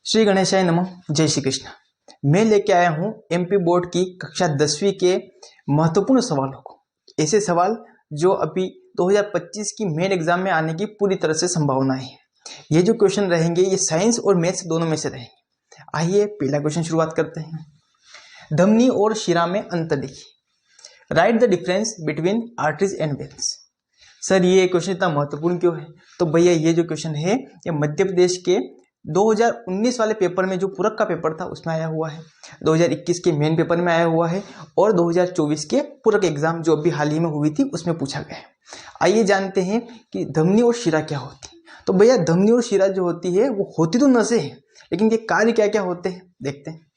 श्री गणेशाय नमः। जय श्री कृष्ण। मैं लेके आया हूँ एमपी बोर्ड की कक्षा 10वीं के महत्वपूर्ण सवालों को। ऐसे सवाल जो अभी 2025 की मेन एग्जाम में आने की पूरी तरह से संभावना है। ये जो क्वेश्चन रहेंगे ये साइंस और मैथ्स दोनों में से रहेंगे। आइए पहला क्वेश्चन शुरुआत करते हैं। धमनी और शिरा में अंतर लिखिए। Right the difference between arteries and veins. Sir ये क्वेश्चन इतना महत्वपूर्ण क्यों है? तो भैया ये जो क्वेश्चन है ये मध्य प्रदेश के 2019 वाले पेपर में जो पूरक का पेपर था उसमें आया हुआ है, 2021 के मेन पेपर में आया हुआ है और 2024 के पूरक एग्जाम जो अभी हाल ही में हुई थी उसमें पूछा गया है। आइए जानते हैं कि धमनी और शिरा क्या होती है। तो भैया धमनी और शिरा जो होती है वो होती तो नसें हैं, लेकिन ये कार्य क्या क्या होते हैं देखते हैं।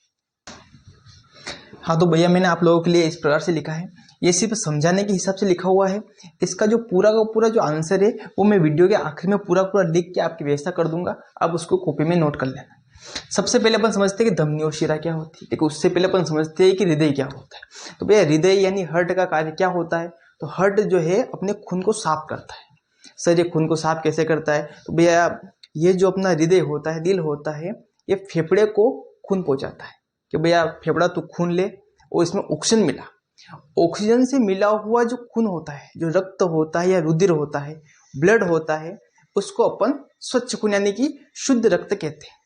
हाँ तो भैया मैंने आप लोगों के लिए इस प्रकार से लिखा है, ये सिर्फ समझाने के हिसाब से लिखा हुआ है। इसका जो पूरा का पूरा जो आंसर है वो मैं वीडियो के आखिर में पूरा पूरा लिख के आपकी व्यवस्था कर दूंगा, आप उसको कॉपी में नोट कर लेना। सबसे पहले अपन समझते हैं कि धमनी और शिरा क्या होती है, लेकिन उससे पहले अपन समझते हैं कि हृदय क्या होता है। तो भैया हृदय यानी हार्ट का कार्य क्या होता है? तो हार्ट जो है अपने खून को साफ करता है। सर ये खून को साफ कैसे करता है? तो भैया ये जो अपना हृदय होता है, दिल होता है, ये फेफड़े को खून पहुंचाता है कि भैया फेफड़ा तू खून ले और इसमें ऑक्सीजन मिला। ऑक्सीजन से मिला हुआ जो खून होता है, जो रक्त होता है या रुधिर होता है, ब्लड होता है, उसको अपन स्वच्छ खून यानी कि शुद्ध रक्त कहते हैं।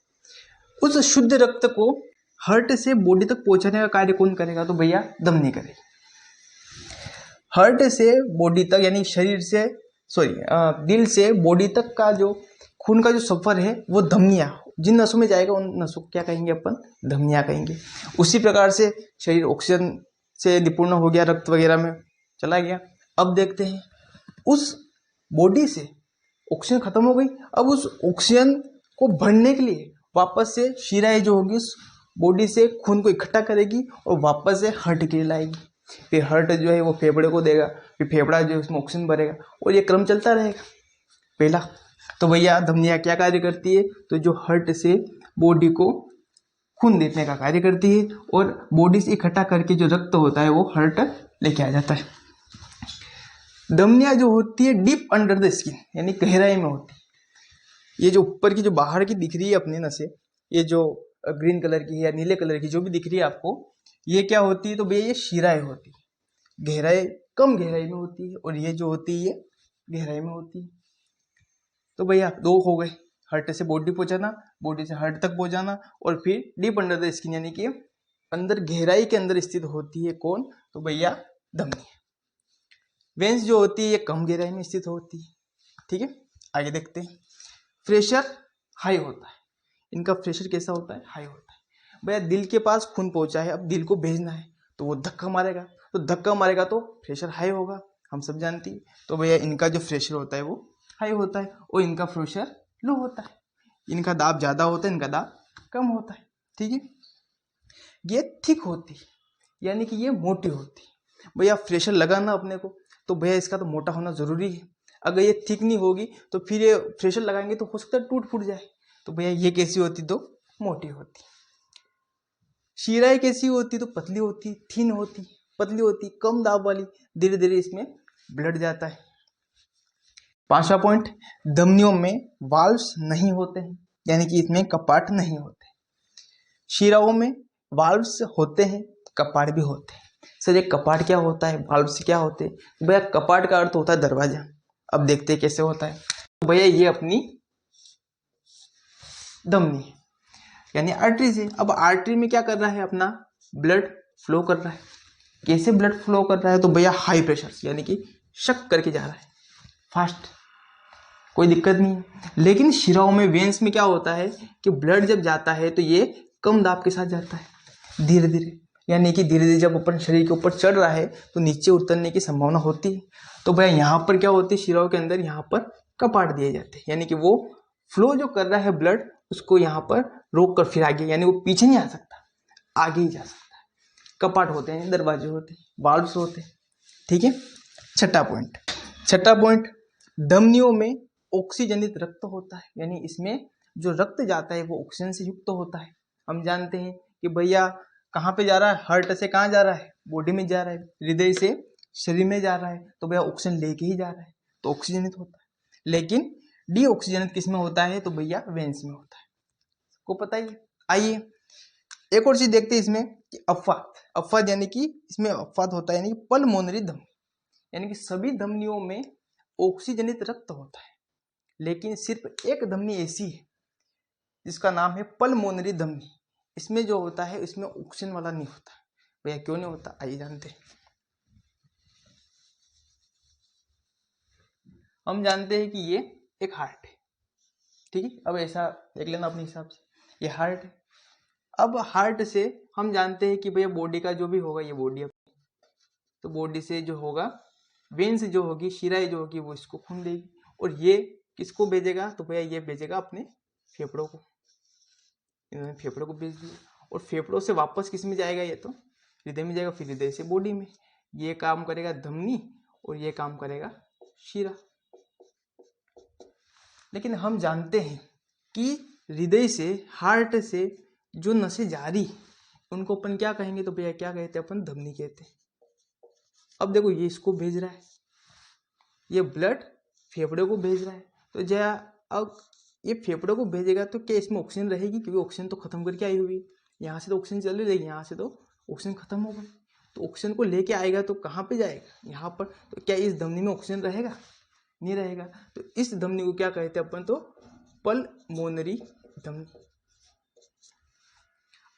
उस शुद्ध रक्त को हार्ट से बॉडी तक पहुंचाने का कार्य कौन करेगा? तो भैया धमनी करेगी। हार्ट से बॉडी तक यानी शरीर से दिल से बॉडी तक का जो खून का जो सफर है वो धमनियां, जिन नसों में जाएगा उन नसों को क्या कहेंगे अपन? धमनियां कहेंगे। उसी प्रकार से शरीर ऑक्सीजन से निपूर्ण हो गया, रक्त वगैरह में चला गया। अब देखते हैं उस बॉडी से ऑक्सीजन खत्म हो गई, अब उस ऑक्सीजन को भरने के लिए वापस से शिराएं जो होगी उस बॉडी से खून को इकट्ठा करेगी और वापस से हार्ट के लिए लाएगी। फिर हार्ट जो है वो फेफड़े को देगा, फिर फेफड़ा जो है उसमें ऑक्सीजन भरेगा और ये क्रम चलता रहेगा। पहला तो भैया धमनियां क्या कार्य करती है? तो जो हार्ट से बॉडी को खून देने का कार्य करती है और बॉडी से इकट्ठा करके जो रक्त होता है वो हार्ट लेके आ जाता है। धमनियां जो होती है डीप अंडर द स्किन यानी गहराई में होती है। ये जो ऊपर की जो बाहर की दिख रही है अपनी नसें, ये जो ग्रीन कलर की या नीले कलर की जो भी दिख रही है आपको, ये क्या होती है? तो भैया ये शिराएं होती है। गहराई कम गहराई में होती है और ये जो होती है गहराई में होती है। तो भैया दो हो गए, हार्ट से बॉडी पहुंचाना, बॉडी से हार्ट तक पहुंचाना और फिर डीप अंडर द स्किन यानी कि अंदर गहराई के अंदर स्थित होती है कौन? तो भैया धमनी। वेंस जो होती है ये कम गहराई में स्थित होती है। ठीक है, आगे देखते हैं। प्रेशर हाई होता है, इनका प्रेशर कैसा होता है? हाई होता है। भैया दिल के पास खून पहुंचा है, अब दिल को भेजना है तो वो धक्का मारेगा, तो धक्का मारेगा तो प्रेशर हाई होगा, हम सब जानती है। तो भैया इनका जो प्रेशर होता है वो हाई होता है और इनका प्रेशर लो होता है। इनका दाब ज्यादा होता है, इनका दाब कम होता है। ठीक है, ये थिक होती है यानी कि ये मोटी होती है। भैया प्रेशर लगाना अपने को, तो भैया इसका तो मोटा होना जरूरी है। अगर ये थिक नहीं होगी तो फिर ये प्रेशर लगाएंगे तो हो सकता है टूट फूट जाए। तो भैया ये कैसी होती? तो मोटी होती। शिराएं कैसी होती? तो पतली होती, थिन होती, पतली होती, कम दाब वाली, धीरे धीरे इसमें ब्लड जाता है। पांचवा पॉइंट, धमनियों में वाल्व्स नहीं होते हैं यानी कि इसमें कपाट नहीं होते। शिराओं में वाल्व्स होते हैं, कपाट भी होते हैं। सर ये कपाट क्या होता है, वाल्व्स क्या होते हैं? भैया कपाट का अर्थ होता है दरवाजा। अब देखते हैं कैसे होता है। तो भैया ये अपनी धमनी है यानी आर्टरी है। अब आर्टरी में क्या कर रहा है? अपना ब्लड फ्लो कर रहा है। कैसे ब्लड फ्लो कर रहा है? तो भैया हाई प्रेशर यानी कि शक करके जा रहा है, फास्ट, कोई दिक्कत नहीं है। लेकिन शिराओं में वेन्स में क्या होता है कि ब्लड जब जाता है तो ये कम दाब के साथ जाता है, धीरे धीरे, यानी कि धीरे धीरे जब अपन शरीर के ऊपर चढ़ रहा है तो नीचे उतरने की संभावना होती है। तो भैया यहाँ पर क्या होती है? शिराओं के अंदर यहाँ पर कपाट दिए जाते हैं यानी कि वो फ्लो जो कर रहा है ब्लड उसको यहाँ पर रोक कर फिर आगे, यानी वो पीछे नहीं आ सकता, आगे ही जा सकता है। कपाट होते हैं, दरवाजे होते हैं, वाल्व्स होते हैं। ठीक है, छठा पॉइंट, धमनियों में ऑक्सीजनित रक्त होता है यानी इसमें जो रक्त जाता है वो ऑक्सीजन से युक्त होता है। हम जानते हैं कि भैया कहाँ पे जा रहा है? हार्ट से कहाँ जा रहा है? बॉडी में जा रहा है, हृदय से शरीर में जा रहा है, तो भैया ऑक्सीजन लेके ही जा रहा है, तो ऑक्सीजनित होता है। लेकिन डीऑक्सीजनित किस में होता है? तो भैया वेन्स में होता है। को पता ही है। आइए एक और चीज देखते हैं इसमें कि अपवाद यानी कि इसमें अपवाद होता है यानी कि पल्मोनरी धमनी, यानी कि सभी धमनियों में ऑक्सीजनित रक्त होता है, लेकिन सिर्फ एक धमनी ऐसी है जिसका नाम है पल्मोनरी धमनी। इसमें जो होता है इसमें ऑक्सीजन वाला नहीं होता। भैया क्यों नहीं होता, आइए जानते हैं। हम जानते हैं कि ये एक हार्ट है, ठीक है। अब ऐसा देख लेना अपने हिसाब से, ये हार्ट है। अब हार्ट से हम जानते हैं कि भैया बॉडी का जो भी होगा, ये बॉडी अपनी, तो बॉडी से जो होगा वेन्स जो होगी, शिराएं जो होगी वो इसको खून देगी, और ये किसको भेजेगा, तो भैया ये भेजेगा अपने फेफड़ों को। इन्होंने फेफड़ों को भेज दिया, और फेफड़ों से वापस किस में जाएगा, ये तो हृदय में जाएगा, फिर हृदय से बॉडी में। ये काम करेगा धमनी और ये काम करेगा शिरा। लेकिन हम जानते हैं कि हृदय से, हार्ट से जो नसें जा रही उनको अपन क्या कहेंगे, तो भैया क्या कहते हैं, अपन धमनी कहते हैं। अब देखो ये इसको भेज रहा है, ये ब्लड फेफड़े को भेज रहा है, तो जया अब ये फेफड़े को भेजेगा तो क्या इसमें ऑक्सीजन रहेगी, क्योंकि ऑक्सीजन तो खत्म करके आई हुई, यहाँ से तो ऑक्सीजन चल रही, यहाँ से तो ऑक्सीजन खत्म हो गई, तो ऑक्सीजन को लेके आएगा तो कहाँ पे जाएगा, यहाँ पर। तो क्या इस धमनी में ऑक्सीजन रहेगा, नहीं रहेगा। तो इस धमनी को क्या कहते हैं अपन, तो पल्मोनरी धमनी।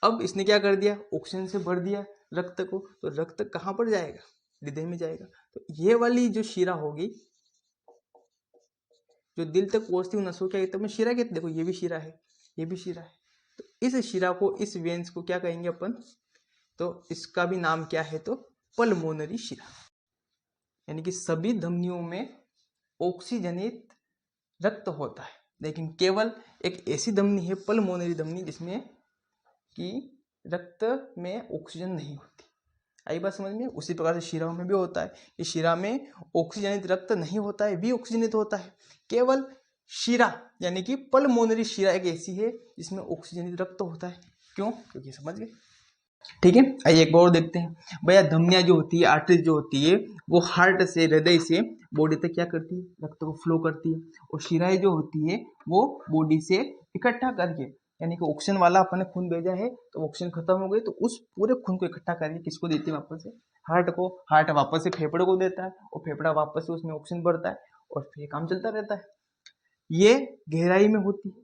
अब इसने क्या कर दिया, ऑक्सीजन से भर दिया रक्त को, तो रक्त कहाँ पर जाएगा, हृदय में जाएगा। तो ये वाली जो शिरा होगी जो दिल तक पहुंचती हुई नसों क्या कहते हैं, शिरा कहते। देखो ये भी शिरा है, ये भी शिरा है। तो इस शिरा को, इस वेन्स को क्या कहेंगे अपन, तो इसका भी नाम क्या है, तो पल्मोनरी शिरा। यानी कि सभी धमनियों में ऑक्सीजनित रक्त होता है, लेकिन केवल एक ऐसी धमनी है पल्मोनरी धमनी जिसमें कि रक्त में ऑक्सीजन नहीं होती। आई बात समझ में। उसी प्रकार से शिराओं में भी होता है कि शिरा में ऑक्सीजनित रक्त नहीं होता है, भी ऑक्सीजनित होता है। केवल शिरा यानी कि पल्मोनरी शिरा एक ऐसी है जिसमें ऑक्सीजनित रक्त होता है। क्यों, क्योंकि समझ गए, ठीक है। आइए एक बार और देखते हैं। भैया धमनियां जो होती है, आर्टरीज जो होती है, वो हार्ट से, हृदय से बॉडी तक क्या करती है, रक्त को फ्लो करती है। और शिराएं जो होती है वो बॉडी से इकट्ठा करके, यानी कि ऑक्सीजन वाला अपन ने खून भेजा है तो ऑक्सीजन खत्म हो गई, तो उस पूरे खून को इकट्ठा करके किसको देती है, वापस से हार्ट को। हार्ट वापस से फेफड़े को देता है, और फेफड़ा वापस से उसमें ऑक्सीजन भरता है, और फिर काम चलता रहता है। ये गहराई में होती है,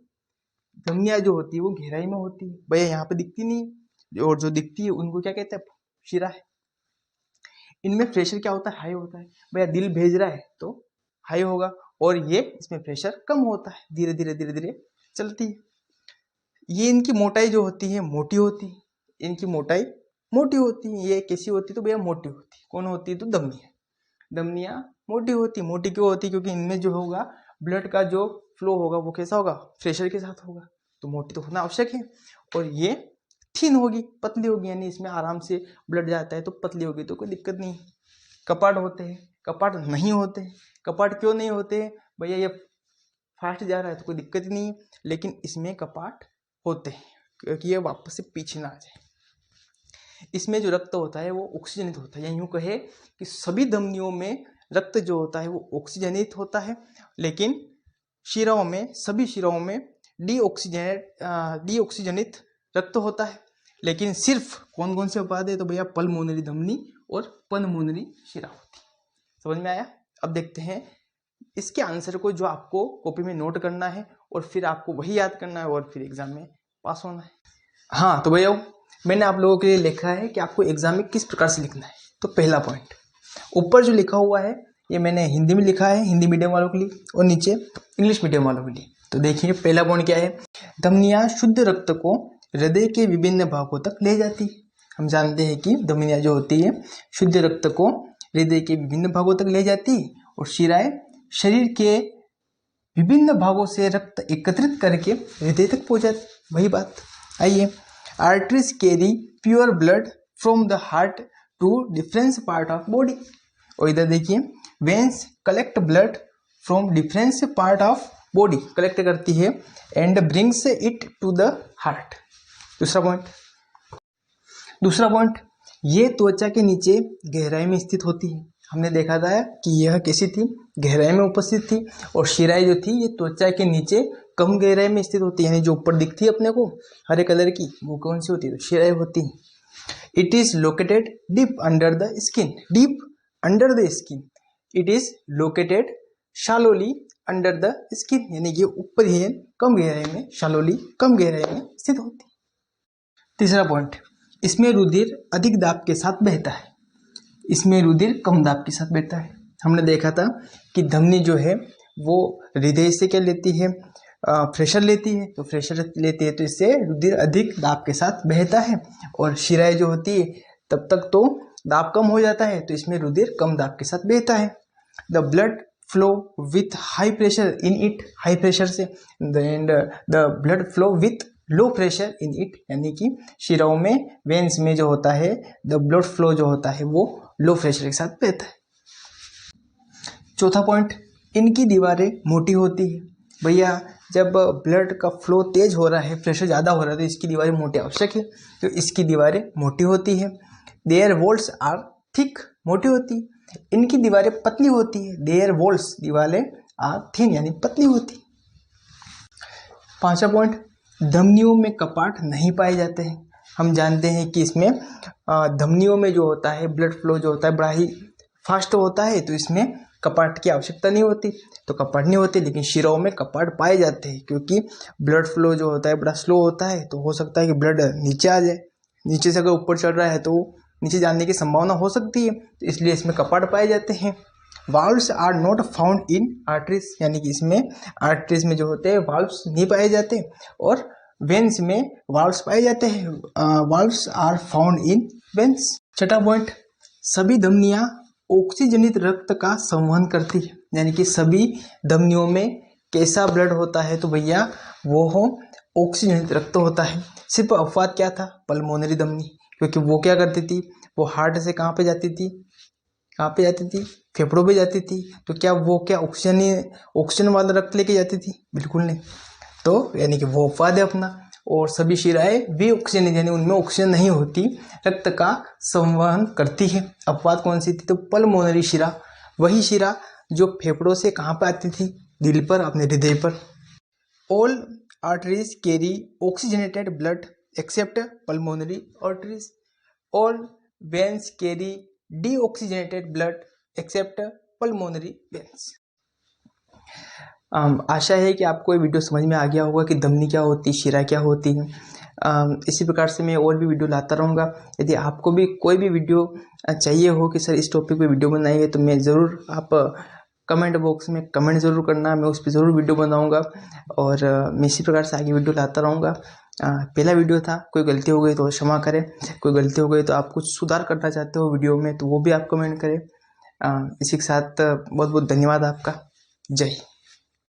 धमनियां जो होती है वो गहराई में होती है। भैया यहाँ पे दिखती नहीं, और जो दिखती है उनको क्या कहते हैं, शिरा है। इनमें प्रेशर क्या होता है, हाई होता है। भैया दिल भेज रहा है तो हाई होगा, और ये इसमें प्रेशर कम होता है, धीरे धीरे धीरे धीरे चलती है। ये इनकी मोटाई जो होती है मोटी होती है, इनकी मोटाई मोटी होती है। ये कैसी होती है, तो भैया मोटी होती है। कौन होती है, तो धमनियाँ। धमनियाँ मोटी होती, मोटी क्यों होती, क्योंकि इनमें जो होगा ब्लड का जो फ्लो होगा वो कैसा होगा, प्रेशर के साथ होगा, तो मोटी तो होना आवश्यक है। और ये थिन होगी, पतली होगी, यानी इसमें आराम से ब्लड जाता है, तो पतली होगी तो कोई दिक्कत नहीं। कपाट होते हैं, कपाट नहीं होते। कपाट क्यों नहीं होते, भैया ये फास्ट जा रहा है तो कोई दिक्कत ही नहीं है, लेकिन इसमें कपाट होते हैं क्योंकि ये वापस से पीछे ना आ जाए। इसमें जो रक्त होता है वो ऑक्सीजनित होता है, या यूं कहे कि सभी धमनियों में रक्त जो होता है वो ऑक्सीजनित होता है, लेकिन शिराओं में, सभी शिराओं में डीऑक्सीजनित रक्त होता है। लेकिन सिर्फ कौन कौन से अपवाद है, तो भैया पल्मोनरी धमनी और पल्मोनरी शिरा होती है। समझ में आया। अब देखते हैं इसके आंसर को, जो आपको कॉपी में नोट करना है और फिर आपको वही याद करना है और फिर एग्जाम में पास होना है। हाँ तो भैया मैंने आप लोगों के लिए लिखा है कि आपको एग्जाम में किस प्रकार से लिखना है। तो पहला पॉइंट ऊपर जो लिखा हुआ है ये मैंने हिंदी में लिखा है, हिंदी मीडियम वालों के लिए, और नीचे इंग्लिश मीडियम वालों के लिए। तो देखिए पहला पॉइंट क्या है, धमनियाँ शुद्ध रक्त को हृदय के विभिन्न भागों तक ले जाती है। हम जानते हैं कि धमनियाँ जो होती है शुद्ध रक्त को हृदय के विभिन्न भागों तक ले जाती है, और शिराएं शरीर के विभिन्न भागों से रक्त एकत्रित करके हृदय तक पहुंचाती। वही बात। आइए, arteries carry pure blood from the heart to different part of body. और इधर देखिए veins collect blood from different part of body, collect करती है and brings it to the heart. दूसरा पॉइंट ये त्वचा के नीचे गहराई में स्थित होती है। हमने देखा था कि यह कैसी थी, गहराई में उपस्थित थी, और शिराएं जो थी ये त्वचा के नीचे कम गहराई में स्थित होती है, यानी जो ऊपर दिखती है अपने को हरे कलर की, वो कौन सी होती है? तो शिराएं होती है। It is located deep under the skin, deep under the skin. It is located shallowly under the skin, यानी कि ऊपर ही कम गहराई में, शैलोली कम गहराई में स्थित होती है। तीसरा पॉइंट, इसमें रुधिर अधिक दाब के साथ बहता है, इसमें रुधिर कम दाब के साथ बहता है। हमने देखा था कि धमनी जो है वो हृदय से क्या लेती है? प्रेशर लेती है, तो प्रेशर लेती है तो इससे रुधिर अधिक दाब के साथ बहता है। और शिराएं जो होती है तब तक तो दाब कम हो जाता है, तो इसमें रुधिर कम दाब के साथ बहता है। The blood flow with high pressure in it, high pressure से, and the blood flow with low pressure in it, यानी कि शिराओं में, वेन्स में जो होता है द ब्लड फ्लो जो होता है वो लो प्रेशर के साथ बहता है। चौथा पॉइंट, इनकी दीवारें मोटी होती है। भैया जब ब्लड का फ्लो तेज हो रहा है, प्रेशर ज़्यादा हो रहा है, तो इसकी दीवारें मोटी आवश्यक है, तो इसकी दीवारें मोटी होती है। देयर वॉल्स आर थिक, मोटी होती है। इनकी दीवारें पतली होती है। देयर वॉल्स, दीवारें आर थिन, यानी पतली होती। पांचवा पॉइंट, धमनियों में कपाट नहीं पाए जाते हैं। हम जानते हैं कि इसमें धमनियों में जो होता है ब्लड फ्लो जो होता है बड़ा ही फास्ट होता है, तो इसमें कपाट की आवश्यकता नहीं होती, तो कपाट नहीं होते। लेकिन शिराओं में कपाट पाए जाते हैं, क्योंकि ब्लड फ्लो जो होता है बड़ा स्लो होता है, तो हो सकता है कि ब्लड नीचे आ जाए, नीचे से अगर ऊपर चढ़ रहा है तो नीचे जाने की संभावना हो सकती है, तो इसलिए इसमें कपाट पाए जाते हैं। Valves are not found in arteries, यानी कि इसमें आर्टरीज में जो होते हैं वाल्व्स नहीं पाए जाते, और वेन्स में वाल्व्स पाए जाते हैं। Valves are found in veins. छठा पॉइंट, सभी धमनियां ऑक्सीजनित रक्त का संवहन करती है, यानी कि सभी धमनियों में कैसा ब्लड होता है? तो भैया वो हो ऑक्सीजनित रक्त होता है। सिर्फ अपवाद क्या था? पल्मोनरी धमनी, क्योंकि वो क्या करती थी? वो हार्ट से कहाँ पे जाती थी? कहाँ पे जाती थी? फेफड़ों पे जाती थी। तो क्या वो ऑक्सीजन वाला रक्त लेके जाती थी? बिल्कुल नहीं। तो यानी कि वो अपवाद है अपना। और सभी शिराएं वे ऑक्सीजन, यानी उनमें ऑक्सीजन नहीं होती, रक्त का संवहन करती है। अपवाद कौन सी थी? तो पल्मोनरी शिरा, वही शिरा जो फेफड़ों से कहाँ पर आती थी? दिल पर, अपने हृदय पर। All arteries carry oxygenated blood except pulmonary arteries. All veins carry deoxygenated blood except pulmonary veins. आशा है कि आपको ये वीडियो समझ में आ गया होगा कि धमनी क्या होती है, शिरा क्या होती है। इसी प्रकार से मैं और भी वीडियो लाता रहूँगा। यदि आपको भी कोई भी वीडियो चाहिए हो कि सर इस टॉपिक पे वीडियो बनाइए, तो मैं ज़रूर, आप कमेंट बॉक्स में कमेंट ज़रूर करना, मैं उस पर ज़रूर वीडियो बनाऊँगा। और मैं इसी प्रकार से आगे वीडियो लाता रहूँगा। पहला वीडियो था, कोई गलती हो गई तो क्षमा करें, कोई गलती हो गई तो आप कुछ सुधार करना चाहते हो वीडियो में, तो वो भी आप कमेंट करें। इसी के साथ बहुत बहुत धन्यवाद आपका। जय हिंद।